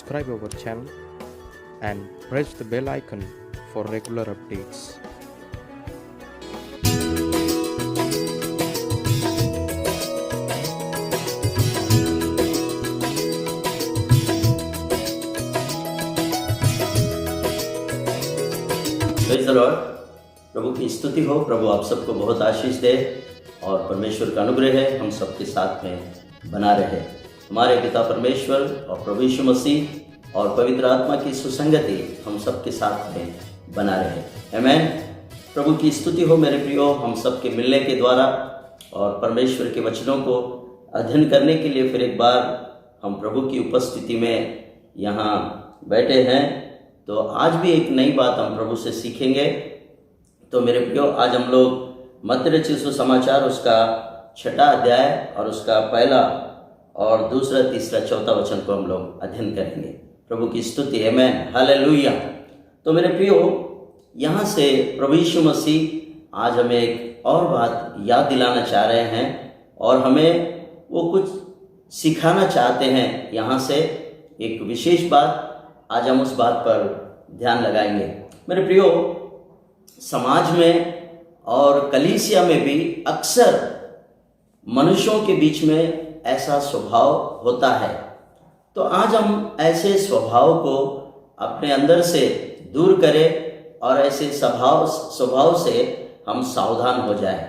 subscribe our channel and press the bell icon for regular updates. Praise the Lord. प्रभु की स्तुति हो। प्रभु आप सबको बहुत आशीष दे और परमेश्वर का अनुग्रह है हम सबके साथ में बना रहे। हमारे पिता परमेश्वर और प्रभु यीशु मसीह और पवित्र आत्मा की सुसंगति हम सबके साथ में बना रहे। आमीन। प्रभु की स्तुति हो मेरे प्रियो। हम सबके मिलने के द्वारा और परमेश्वर के वचनों को अध्ययन करने के लिए फिर एक बार हम प्रभु की उपस्थिति में यहाँ बैठे हैं। तो आज भी एक नई बात हम प्रभु से सीखेंगे। तो मेरे प्रियो, आज हम लोग मत्ती रचित सुसमाचार उसका 6वां अध्याय और उसका पहला और दूसरा, तीसरा, चौथा वचन को हम लोग अध्ययन करेंगे। प्रभु की स्तुति, आमीन, हालेलुया। तो मेरे प्रियो, यहाँ से प्रभु यीशु मसीह आज हमें एक और बात याद दिलाना चाह रहे हैं और हमें वो कुछ सिखाना चाहते हैं। यहाँ से एक विशेष बात, आज हम उस बात पर ध्यान लगाएंगे। मेरे प्रियो, समाज में और कलीसिया में भी अक्सर मनुष्यों के बीच में ऐसा स्वभाव होता है। तो आज हम ऐसे स्वभाव को अपने अंदर से दूर करें और ऐसे स्वभाव से हम सावधान हो जाएं,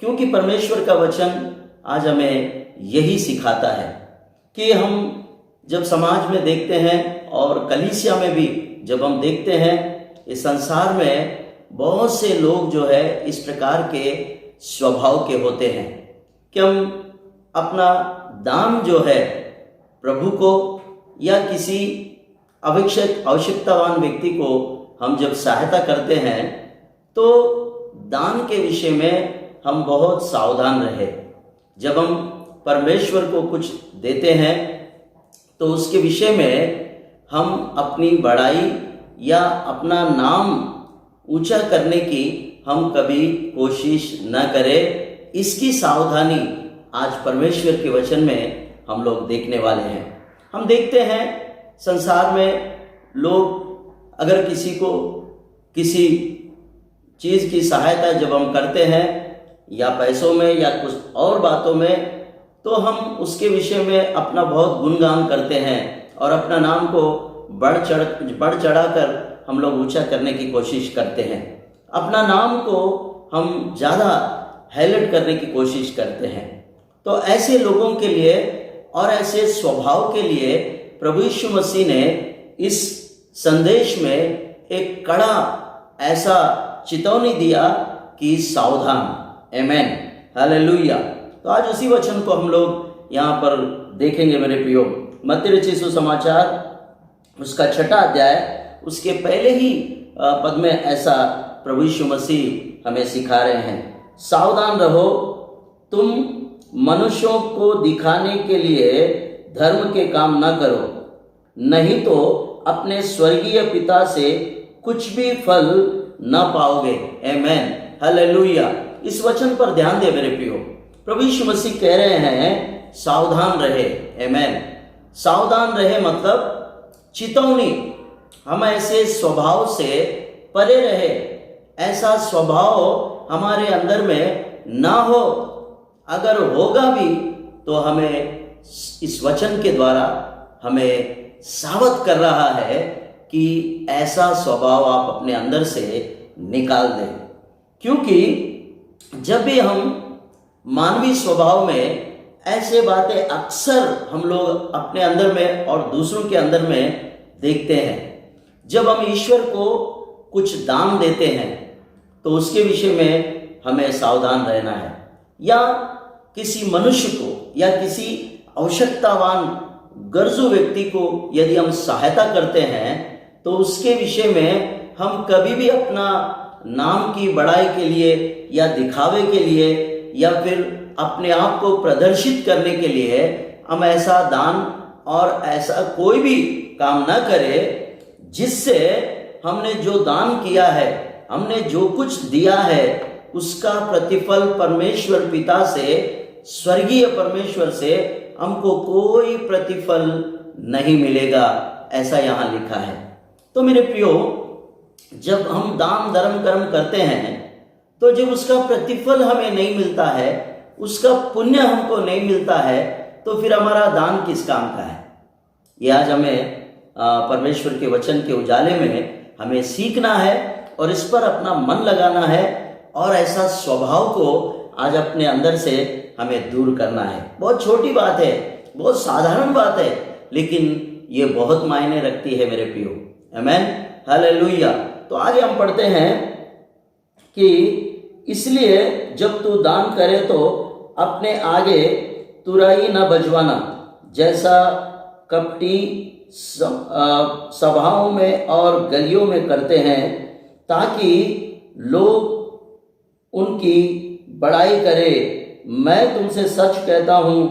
क्योंकि परमेश्वर का वचन आज हमें यही सिखाता है कि हम जब समाज में देखते हैं और कलीसिया में भी जब हम देखते हैं, इस संसार में बहुत से लोग जो है इस प्रकार के स्वभाव के होते हैं कि हम अपना दान जो है प्रभु को या किसी आवश्यकतावान व्यक्ति को हम जब सहायता करते हैं तो दान के विषय में हम बहुत सावधान रहे। जब हम परमेश्वर को कुछ देते हैं तो उसके विषय में हम अपनी बड़ाई या अपना नाम ऊंचा करने की हम कभी कोशिश न करें। इसकी सावधानी आज परमेश्वर के वचन में हम लोग देखने वाले हैं। हम देखते हैं संसार में लोग अगर किसी को किसी चीज़ की सहायता जब हम करते हैं या पैसों में या कुछ और बातों में, तो हम उसके विषय में अपना बहुत गुणगान करते हैं और अपना नाम को बढ़ चढ़ा कर हम लोग ऊंचा करने की कोशिश करते हैं। अपना नाम को हम ज़्यादा हाईलाइट करने की कोशिश करते हैं। तो ऐसे लोगों के लिए और ऐसे स्वभाव के लिए प्रभु यीशु मसीह ने इस संदेश में एक कड़ा ऐसा चितौनी दिया कि सावधान। आमीन, हालेलुया। तो आज उसी वचन को हम लोग यहाँ पर देखेंगे मेरे प्रियो। मत्ती रचित सुसमाचार उसका 6वां अध्याय उसके पहले ही पद में ऐसा प्रभु यीशु मसीह हमें सिखा रहे हैं, सावधान रहो, तुम मनुष्यों को दिखाने के लिए धर्म के काम न करो, नहीं तो अपने स्वर्गीय पिता से कुछ भी फल न पाओगे। आमीन, हालेलुया। इस वचन पर ध्यान दे मेरे प्रियो। प्रभु यीशु मसीह कह रहे हैं सावधान रहे। आमीन। सावधान रहे मतलब चितौनी, हम ऐसे स्वभाव से परे रहे, ऐसा स्वभाव हमारे अंदर में ना हो। अगर होगा भी तो हमें इस वचन के द्वारा हमें सावध कर रहा है कि ऐसा स्वभाव आप अपने अंदर से निकाल दें। क्योंकि जब भी हम मानवीय स्वभाव में ऐसे बातें अक्सर हम लोग अपने अंदर में और दूसरों के अंदर में देखते हैं। जब हम ईश्वर को कुछ दान देते हैं तो उसके विषय में हमें सावधान रहना है, या किसी मनुष्य को या किसी आवश्यकतावान गर्जू व्यक्ति को यदि हम सहायता करते हैं तो उसके विषय में हम कभी भी अपना नाम की बड़ाई के लिए या दिखावे के लिए या फिर अपने आप को प्रदर्शित करने के लिए हम ऐसा दान और ऐसा कोई भी काम ना करें जिससे हमने जो दान किया है, हमने जो कुछ दिया है, उसका प्रतिफल परमेश्वर पिता से, स्वर्गीय परमेश्वर से हमको कोई प्रतिफल नहीं मिलेगा। ऐसा यहाँ लिखा है। तो मेरे प्रियो, जब हम दान धर्म कर्म करते हैं तो जब उसका प्रतिफल हमें नहीं मिलता है, उसका पुण्य हमको नहीं मिलता है, तो फिर हमारा दान किस काम का है? ये आज हमें परमेश्वर के वचन के उजाले में हमें सीखना है और इस पर अपना मन लगाना है और ऐसा स्वभाव को आज अपने अंदर से हमें दूर करना है। बहुत छोटी बात है, बहुत साधारण बात है, लेकिन ये बहुत मायने रखती है मेरे प्रियो। आमीन, हालेलुया। तो आगे हम पढ़ते हैं कि इसलिए जब तू दान करे तो अपने आगे तुरही न बजवाना, जैसा कपटी सभाओं में और गलियों में करते हैं, ताकि लोग उनकी बड़ाई करे। मैं तुमसे सच कहता हूं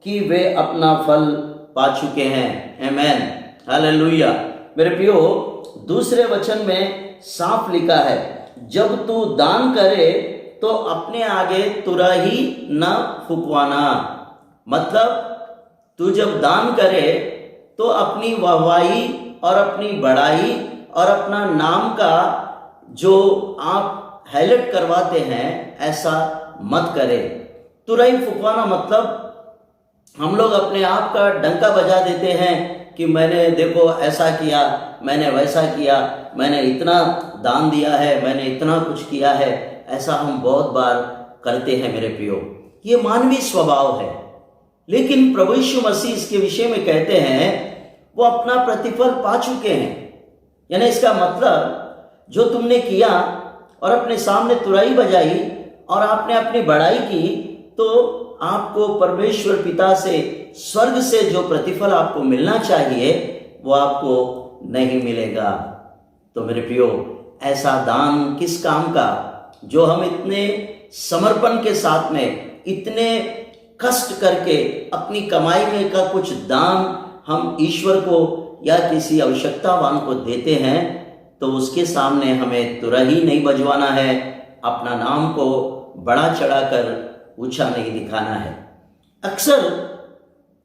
कि वे अपना फल पा चुके हैं। आमीन, हालेलुया। मेरे प्रियो, दूसरे वचन में साफ लिखा है, जब तू दान करे तो अपने आगे तुरही न फुकवाना। मतलब तू जब दान करे तो अपनी वाहवाही और अपनी बड़ाई और अपना नाम का जो आप हाईलाइट करवाते हैं, ऐसा मत करे। तुरही फुकवाना मतलब हम लोग अपने आप का डंका बजा देते हैं कि मैंने देखो ऐसा किया, मैंने वैसा किया, मैंने इतना दान दिया है, मैंने इतना कुछ किया है। ऐसा हम बहुत बार करते हैं मेरे प्रियो। ये मानवीय स्वभाव है, लेकिन प्रभु यीशु मसीह इसके विषय में कहते हैं वो अपना प्रतिफल पा चुके हैं। यानी इसका मतलब जो तुमने किया और अपने सामने तुरही बजाई और आपने अपनी बड़ाई की, तो आपको परमेश्वर पिता से, स्वर्ग से जो प्रतिफल आपको मिलना चाहिए वो आपको नहीं मिलेगा। तो मेरे प्रियो, ऐसा दान किस काम का, जो हम इतने समर्पण के साथ में, इतने कष्ट करके अपनी कमाई में का कुछ दान हम ईश्वर को या किसी आवश्यकतावान को देते हैं, तो उसके सामने हमें तुरही नहीं बजवाना है, अपना नाम को बड़ा चढ़ाकर ऊंचा नहीं दिखाना है। अक्सर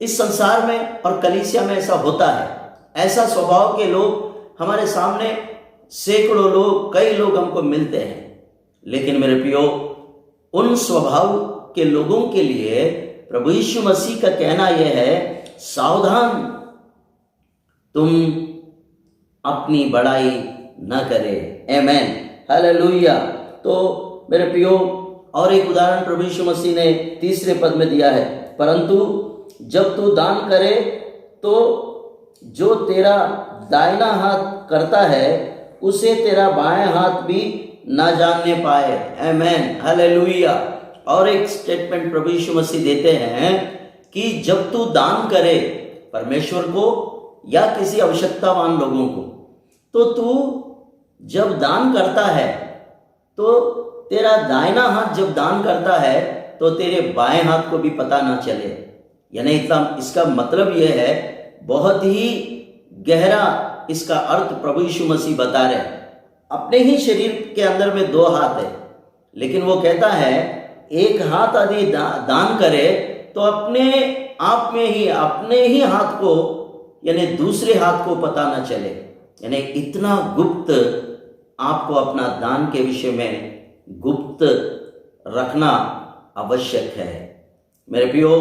इस संसार में और कलीसिया में ऐसा होता है। ऐसा स्वभाव के लोग हमारे सामने सैकड़ों लोग, कई लोग हमको मिलते हैं, लेकिन मेरे प्रियो, उन स्वभाव के लोगों के लिए प्रभु यीशु मसीह का कहना यह है, सावधान, तुम अपनी बड़ाई न करे। आमीन, हालेलुया। तो मेरे प्रियो, और एक उदाहरण प्रभु यीशु मसीह ने तीसरे पद में दिया है, परंतु जब तू दान करे तो जो तेरा दाहिना हाथ करता है उसे तेरा बाएं हाथ भी ना जानने पाए। आमीन, हालेलुया। और एक स्टेटमेंट प्रभु यीशु मसीह देते हैं कि जब तू दान करे परमेश्वर को या किसी आवश्यकतावान लोगों को, तो तू जब दान करता है तो तेरा दाहिना हाथ जब दान करता है तो तेरे बाएं हाथ को भी पता ना चले। यानी इसका मतलब यह है, बहुत ही गहरा इसका अर्थ प्रभु यीशु मसीह बता रहे हैं। अपने ही शरीर के अंदर में दो हाथ है, लेकिन वो कहता है एक हाथ यदि दान करे तो अपने आप में ही, अपने ही हाथ को, यानी दूसरे हाथ को पता ना चले। यानी इतना गुप्त आपको अपना दान के विषय में गुप्त रखना आवश्यक है। मेरे प्रियो,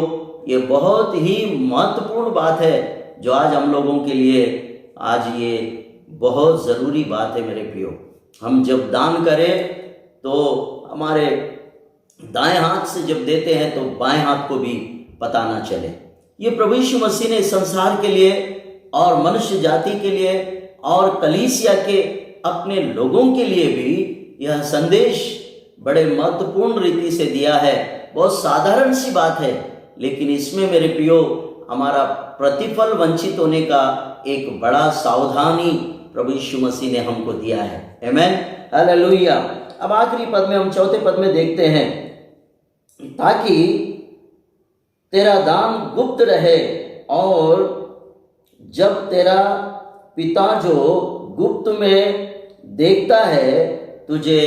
ये बहुत ही महत्वपूर्ण बात है जो आज हम लोगों के लिए, आज ये बहुत ज़रूरी बात है मेरे प्रियो। हम जब दान करें तो हमारे दाएं हाथ से जब देते हैं तो बाएं हाथ को भी पता ना चले। ये प्रभु यीशु मसीह ने संसार के लिए और मनुष्य जाति के लिए और कलीसिया के अपने लोगों के लिए भी यह संदेश बड़े महत्वपूर्ण रीति से दिया है। बहुत साधारण सी बात है, लेकिन इसमें मेरे प्रियो हमारा प्रतिफल वंचित होने का एक बड़ा सावधानी प्रभु यीशु मसीह ने हमको दिया है। आमीन, हालेलुया। अब आखिरी पद में, हम चौथे पद में देखते हैं, ताकि तेरा दान गुप्त रहे और जब तेरा पिता जो गुप्त में देखता है तुझे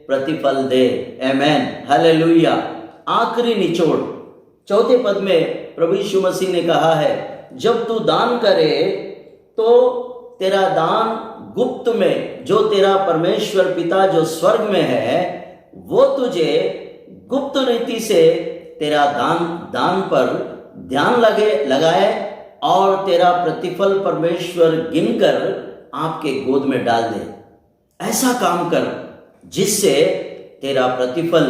प्रतिफल दे। आमीन, हालेलुया। आखिरी निचोड़ चौथे पद में प्रभु यीशु मसीह ने कहा है, जब तू दान करे तो तेरा दान गुप्त में, जो तेरा परमेश्वर पिता जो स्वर्ग में है, वो तुझे गुप्त रीति से तेरा दान पर ध्यान लगाए और तेरा प्रतिफल परमेश्वर गिनकर आपके गोद में डाल दे। ऐसा काम कर जिससे तेरा प्रतिफल,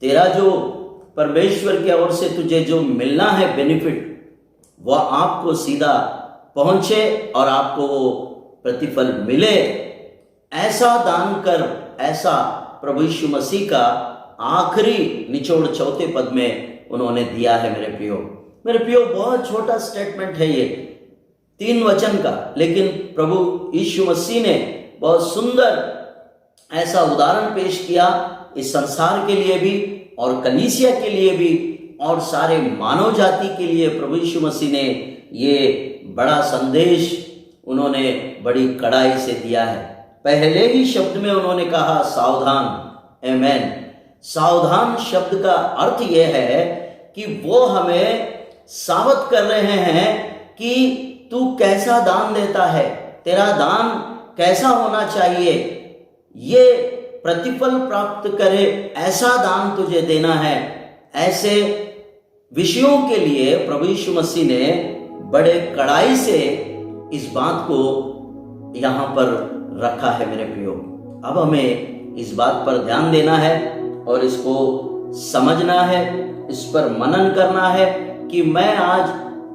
तेरा जो परमेश्वर की ओर से तुझे जो मिलना है बेनिफिट, वह आपको सीधा पहुंचे और आपको वो प्रतिफल मिले। ऐसा दान कर। ऐसा प्रभु यीशु मसीह का आखिरी निचोड़ 4 पद में उन्होंने दिया है। मेरे प्रियो बहुत छोटा स्टेटमेंट है ये, 3 वचन का, लेकिन प्रभु यीशु मसीह ने बहुत सुंदर ऐसा उदाहरण पेश किया इस संसार के लिए भी और कलीसिया के लिए भी और सारे मानव जाति के लिए। प्रभु यीशु मसीह ने ये बड़ा संदेश उन्होंने बड़ी कड़ाई से दिया है। पहले ही शब्द में उन्होंने कहा सावधान। आमेन। सावधान शब्द का अर्थ यह है कि वो हमें सावध कर रहे हैं कि तू कैसा दान देता है, तेरा दान कैसा होना चाहिए, ये प्रतिफल प्राप्त करे ऐसा दान तुझे देना है। ऐसे विषयों के लिए प्रभु यीशु मसीह ने बड़े कड़ाई से इस बात को यहाँ पर रखा है। मेरे प्रियो, अब हमें इस बात पर ध्यान देना है और इसको समझना है, इस पर मनन करना है कि मैं आज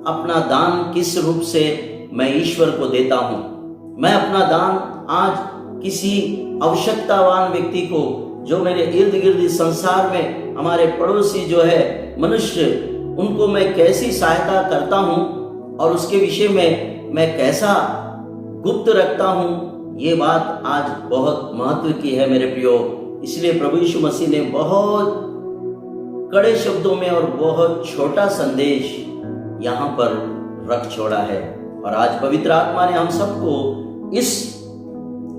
अपना दान किस रूप से मैं ईश्वर को देता हूँ। मैं अपना दान आज किसी आवश्यकतावान व्यक्ति को, जो मेरे इर्द गिर्द इस संसार में हमारे पड़ोसी जो है मनुष्य, उनको मैं कैसी सहायता करता हूँ और उसके विषय में मैं कैसा गुप्त रखता हूँ, ये बात आज बहुत महत्व की है मेरे प्रियो। इसलिए प्रभु यीशु मसीह ने बहुत कड़े शब्दों में और बहुत छोटा संदेश यहाँ पर रख छोड़ा है। और आज पवित्र आत्मा ने हम सबको इस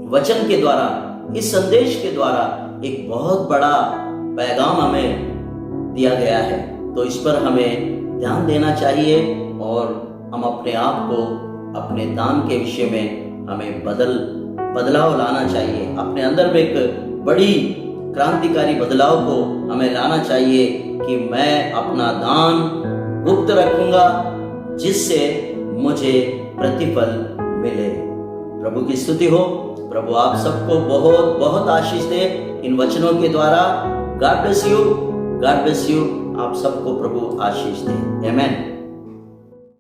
वचन के द्वारा, इस संदेश के द्वारा एक बहुत बड़ा पैगाम हमें दिया गया है। तो इस पर हमें ध्यान देना चाहिए और हम अपने आप को, अपने दान के विषय में हमें बदलाव लाना चाहिए। अपने अंदर में एक बड़ी क्रांतिकारी बदलाव को हमें लाना चाहिए कि मैं अपना दान गुप्त रखूंगा जिससे मुझे प्रतिफल मिले। प्रभु की स्तुति हो। प्रभु आप सबको बहुत बहुत आशीष दे इन वचनों के द्वारा। God bless you, God bless you. आप सबको प्रभु आशीष दे। आमेन।